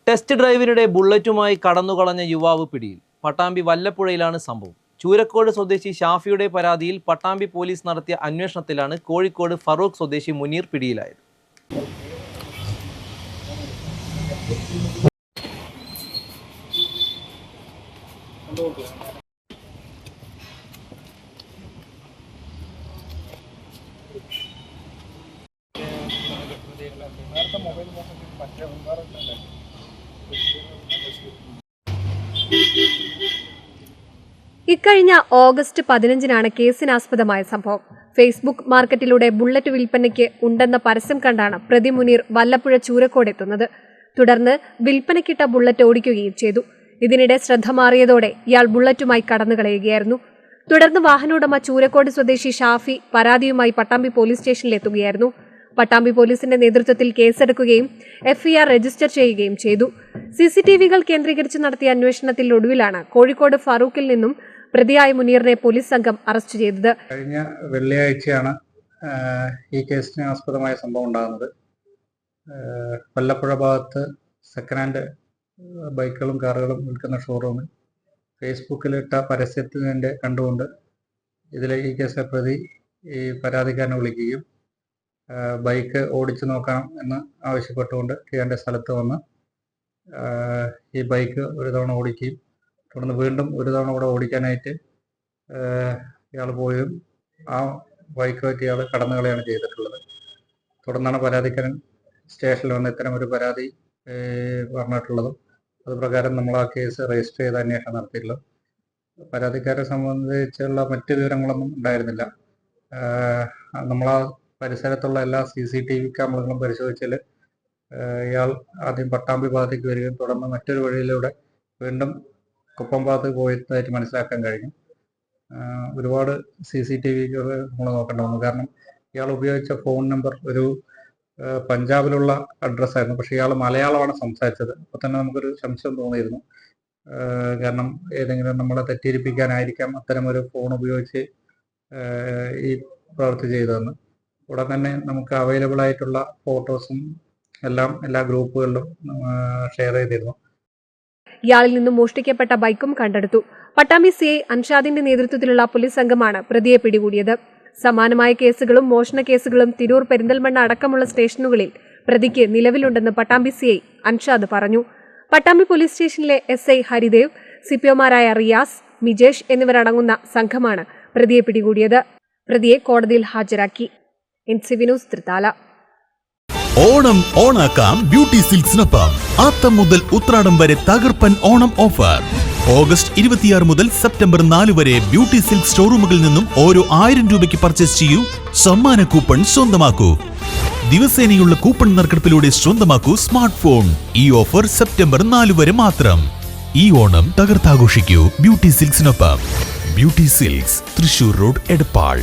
Test ഡ്രൈവിനിടെ ബുള്ളറ്റുമായി കടന്നുകളഞ്ഞ യുവാവ് പിടിയിൽ. പട്ടാമ്പി വല്ലപ്പുഴയിലാണ് സംഭവം. ചൂരക്കോട് സ്വദേശി ഷാഫിയുടെ പരാതിയിൽ പട്ടാമ്പി പോലീസ് നടത്തിയ അന്വേഷണത്തിലാണ് കോഴിക്കോട് ഫറൂഖ് സ്വദേശി മുനീർ പിടിയിലായത്. ഇക്കഴിഞ്ഞ ഓഗസ്റ്റ് 15-നാണ് കേസിനാസ്പദമായ സംഭവം. ഫേസ്ബുക്ക് മാർക്കറ്റിലൂടെ ബുള്ളറ്റ് വിൽപ്പനയ്ക്ക് ഉണ്ടെന്ന പരസ്യം കണ്ടാണ് പ്രതി മുനീർ വല്ലപ്പുഴ ചൂരക്കോട് എത്തുന്നത്. തുടർന്ന് വിൽപ്പനയ്ക്കിട്ട ബുള്ളറ്റ് ഓടിക്കുകയും ചെയ്തു. ഇതിനിടെ ശ്രദ്ധ മാറിയതോടെ ഇയാൾ ബുള്ളറ്റുമായി കടന്നുകളയുകയായിരുന്നു. തുടർന്ന് വാഹനോടമ ചൂരക്കോട് സ്വദേശി ഷാഫി പരാതിയുമായി പട്ടാമ്പി പോലീസ് സ്റ്റേഷനിലെത്തുകയായിരുന്നു. പട്ടാമ്പി പോലീസിന്റെ നേതൃത്വത്തിൽ കേസെടുക്കുകയും FIR രജിസ്റ്റർ ചെയ്യുകയും ചെയ്തു. CCTV-കൾ കേന്ദ്രീകരിച്ച് നടത്തിയ അന്വേഷണത്തിൽ ഒടുവിലാണ് കോഴിക്കോട് ഫറൂഖിൽ നിന്നും പ്രതിയായ മുനീറിനെ പോലീസ് സംഘം അറസ്റ്റ് ചെയ്തത്. കഴിഞ്ഞ വെള്ളിയാഴ്ചയാണ് ഈ കേസിന് ആസ്പദമായ സംഭവം ഉണ്ടാകുന്നത്. വല്ലപ്പുഴ ഭാഗത്ത് സെക്കൻഡ് ഹാൻഡ് ബൈക്കുകളും കാറുകളും വിൽക്കുന്ന ഷോറൂമിൽ ഫേസ്ബുക്കിലിട്ട പരസ്യത്തിൻ്റെ കണ്ടുകൊണ്ട് ഈ കേസിലെ പ്രതി ഈ പരാതിക്കാരനെ വിളിക്കുകയും ബൈക്ക് ഓടിച്ചു നോക്കാം എന്ന് ആവശ്യപ്പെട്ടുകൊണ്ട് ഇയാളുടെ സ്ഥലത്ത് വന്ന് ഈ ബൈക്ക് ഒരു തവണ ഓടിക്കുകയും തുടർന്ന് വീണ്ടും ഒരു തവണ കൂടെ ഓടിക്കാനായിട്ട് ഇയാൾ പോയും ആ ബൈക്കുമായിട്ട് ഇയാൾ കടന്നു കളയാണ് ചെയ്തിട്ടുള്ളത്. തുടർന്നാണ് പരാതിക്കാരൻ സ്റ്റേഷനിൽ വന്ന് ഇത്തരം ഒരു പരാതി പറഞ്ഞിട്ടുള്ളതും അതുപ്രകാരം നമ്മൾ ആ കേസ് രജിസ്റ്റർ ചെയ്ത് അന്വേഷണം നടത്തിയിട്ടുള്ളത്. പരാതിക്കാരെ സംബന്ധിച്ചുള്ള മറ്റ് വിവരങ്ങളൊന്നും ഉണ്ടായിരുന്നില്ല. നമ്മളാ പരിസരത്തുള്ള എല്ലാ CCTV ക്യാമറകളും പരിശോധിച്ചാൽ ഇയാൾ ആദ്യം പട്ടാമ്പി ഭാഗത്തേക്ക് വരികയും തുടർന്ന് മറ്റൊരു വഴിയിലൂടെ വീണ്ടും കുപ്പം ഭാഗത്തേക്ക് പോയതായിട്ട് മനസ്സിലാക്കാൻ കഴിഞ്ഞു. ഒരുപാട് CCTV-കൾ നമ്മൾ നോക്കേണ്ടി വന്നു. കാരണം ഇയാൾ ഉപയോഗിച്ച ഫോൺ നമ്പർ ഒരു പഞ്ചാബിലുള്ള അഡ്രസ്സായിരുന്നു. പക്ഷേ ഇയാൾ മലയാളമാണ് സംസാരിച്ചത്. അപ്പോൾ തന്നെ നമുക്കൊരു സംശയം തോന്നിയിരുന്നു. കാരണം ഏതെങ്കിലും നമ്മളെ തെറ്റിദ്ധരിപ്പിക്കാനായിരിക്കാം അത്തരമൊരു ഫോൺ ഉപയോഗിച്ച് ഈ പ്രവൃത്തി ചെയ്തതെന്ന്. ഉടൻ തന്നെ നമുക്ക് അവൈലബിൾ ആയിട്ടുള്ള ഫോട്ടോസും എല്ലാം എല്ലാ ഗ്രൂപ്പുകളിലും ഷെയർ ചെയ്തിരുന്നു. ഇയാളിൽ നിന്നും മോഷ്ടിക്കപ്പെട്ട ബൈക്കും കണ്ടെടുത്തു. പട്ടാമ്പി CI അൻഷാദിന്റെ നേതൃത്വത്തിലുള്ള പോലീസ് സംഘമാണ് പ്രതിയെ പിടികൂടിയത്. സമാനമായ കേസുകളും മോഷണ കേസുകളും തിരൂർ, പെരിന്തൽമണ്ണ അടക്കമുള്ള സ്റ്റേഷനുകളിൽ പ്രതിക്ക് നിലവിലുണ്ടെന്ന് പട്ടാമ്പി CI അൻഷാദ് പറഞ്ഞു. പട്ടാമ്പി പോലീസ് സ്റ്റേഷനിലെ SI ഹരിദേവ്, CPOമാരായ റിയാസ്, മിജേഷ് എന്നിവരടങ്ങുന്ന സംഘമാണ് പ്രതിയെ പിടികൂടിയത്. പ്രതിയെ കോടതിയിൽ ഹാജരാക്കി. NCV news Thrithala. ഓണം ഓണാക്കാം ബ്യൂട്ടി സിൽക്സിനൊപ്പം. ആത്തം മുതൽ ഉത്രാടം വരെ തകർപ്പൻ ഓണം ഓഫർ. ഓഗസ്റ്റ് 26 മുതൽ സെപ്റ്റംബർ 4 വരെ ബ്യൂട്ടി സിൽക്ക് സ്റ്റോറൂമുകളിൽ നിന്നും ഓരോ 1000 രൂപയ്ക്ക് പർച്ചേസ് ചെയ്യൂ, സമ്മാന കൂപ്പൺ സ്വന്തമാക്കൂ. ദിവസേനയുള്ള കൂപ്പൺ നറുക്കെടുപ്പിലൂടെ സ്വന്തമാക്കൂ സ്മാർട്ട് ഫോൺ. ഈ ഓഫർ സെപ്റ്റംബർ 4 വരെ മാത്രം. ഈ ഓണം തകർത്താഘോഷിക്കൂ ബ്യൂട്ടി സിൽക്സിനൊപ്പം. Beauty silks, Thrissur road, Edappal.